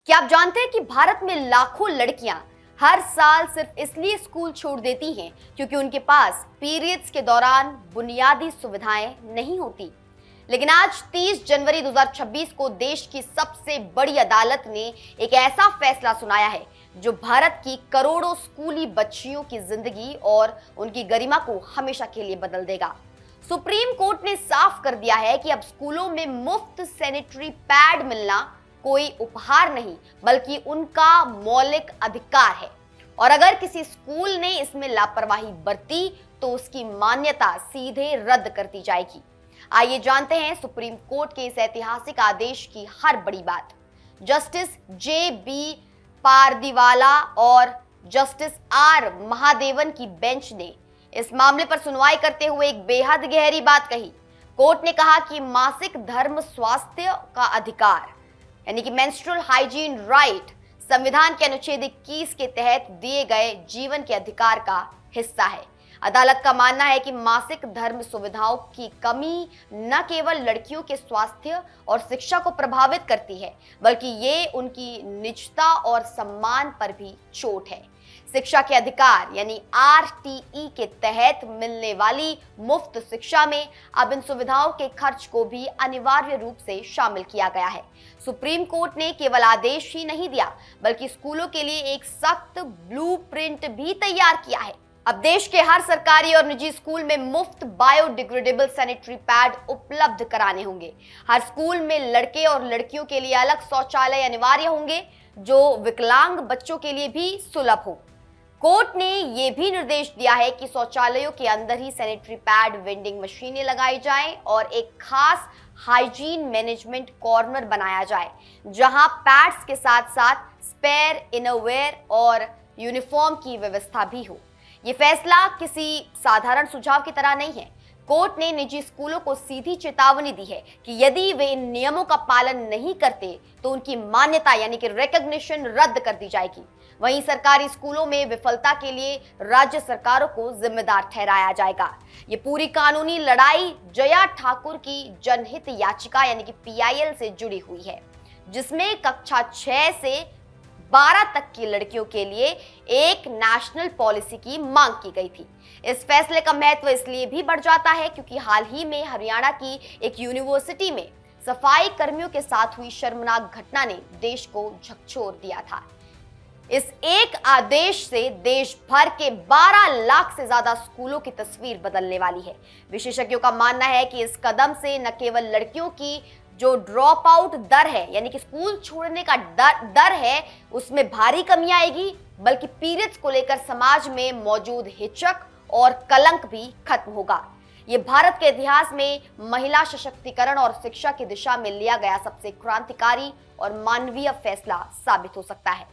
क्या आप जानते हैं कि भारत में लाखों लड़कियां हर साल सिर्फ इसलिए स्कूल छोड़ देती हैं क्योंकि उनके पास पीरियड्स के दौरान बुनियादी सुविधाएं नहीं होती। लेकिन आज 30 जनवरी 2026 को देश की सबसे बड़ी अदालत ने एक ऐसा फैसला सुनाया है जो भारत की करोड़ों स्कूली बच्चियों की जिंदगी और उनकी गरिमा को हमेशा के लिए बदल देगा। सुप्रीम कोर्ट ने साफ कर दिया है कि अब स्कूलों में मुफ्त सैनिटरी पैड मिलना कोई उपहार नहीं बल्कि उनका मौलिक अधिकार है और अगर किसी स्कूल ने इसमें लापरवाही बरती तो उसकी मान्यता सीधे रद्द कर दी जाएगी। आइए जानते हैं सुप्रीम कोर्ट के इस ऐतिहासिक आदेश की हर बड़ी बात। Justice JB. पारदीवाला और जस्टिस आर. महादेवन की बेंच ने इस मामले पर सुनवाई करते हुए एक बेहद गहरी बात कही। कोर्ट ने कहा कि मासिक धर्म स्वास्थ्य का अधिकार यानी कि मेंस्ट्रुअल हाइजीन राइट संविधान के अनुच्छेद 21 के तहत दिए गए जीवन के अधिकार का हिस्सा है। अदालत का मानना है कि मासिक धर्म सुविधाओं की कमी न केवल लड़कियों के स्वास्थ्य और शिक्षा को प्रभावित करती है बल्कि ये उनकी निजता और सम्मान पर भी चोट है। शिक्षा के अधिकार यानी आरटीई के तहत मिलने वाली मुफ्त शिक्षा में अब इन सुविधाओं के खर्च को भी अनिवार्य रूप से शामिल किया गया है। सुप्रीम कोर्ट ने केवल आदेश ही नहीं दिया बल्कि स्कूलों के लिए एक सख्त ब्लूप्रिंट भी तैयार किया है। अब देश के हर सरकारी और निजी स्कूल में मुफ्त बायोडिग्रेडेबल सैनिटरी पैड उपलब्ध कराने होंगे। हर स्कूल में लड़के और लड़कियों के लिए अलग शौचालय अनिवार्य होंगे जो विकलांग बच्चों के लिए भी सुलभ हो। कोर्ट ने यह भी निर्देश दिया है कि शौचालयों के अंदर ही सैनिटरी पैड वेंडिंग मशीनें लगाई जाएं और एक खास हाइजीन मैनेजमेंट कॉर्नर बनाया जाए जहां पैड्स के साथ साथ स्पेयर इनरवेयर और यूनिफॉर्म की व्यवस्था भी हो। ये फैसला किसी साधारण सुझाव की तरह नहीं है। कोर्ट ने निजी स्कूलों को सीधी चेतावनी दी है कि यदि वे इन नियमों का पालन नहीं करते तो उनकी मान्यता यानी कि रिकॉग्निशन रद्द कर दी जाएगी। वहीं सरकारी स्कूलों में विफलता के लिए राज्य सरकारों को जिम्मेदार ठहराया जाएगा। ये पूरी कानूनी लड़ाई जया ठाकुर की जनहित याचिका यानी कि पीआईएल से जुड़ी हुई है जिसमें कक्षा 6 से 12 तक की लड़कियों के लिए एक नेशनल पॉलिसी की मांग की गई थी। इस फैसले का महत्व इसलिए भी बढ़ जाता है क्योंकि हाल ही में हरियाणा की एक यूनिवर्सिटी में सफाई कर्मियों के साथ हुई शर्मनाक घटना ने देश को झकझोर दिया था। इस एक आदेश से देश भर के 12 लाख से ज्यादा स्कूलों की तस्वीर बदलने वाली है। विशेषज्ञों का मानना है कि इस कदम से न केवल लड़कियों की जो ड्रॉप आउट दर है यानी कि स्कूल छोड़ने का दर है उसमें भारी कमी आएगी बल्कि पीरियड्स को लेकर समाज में मौजूद हिचक और कलंक भी खत्म होगा। ये भारत के इतिहास में महिला सशक्तिकरण और शिक्षा की दिशा में लिया गया सबसे क्रांतिकारी और मानवीय फैसला साबित हो सकता है।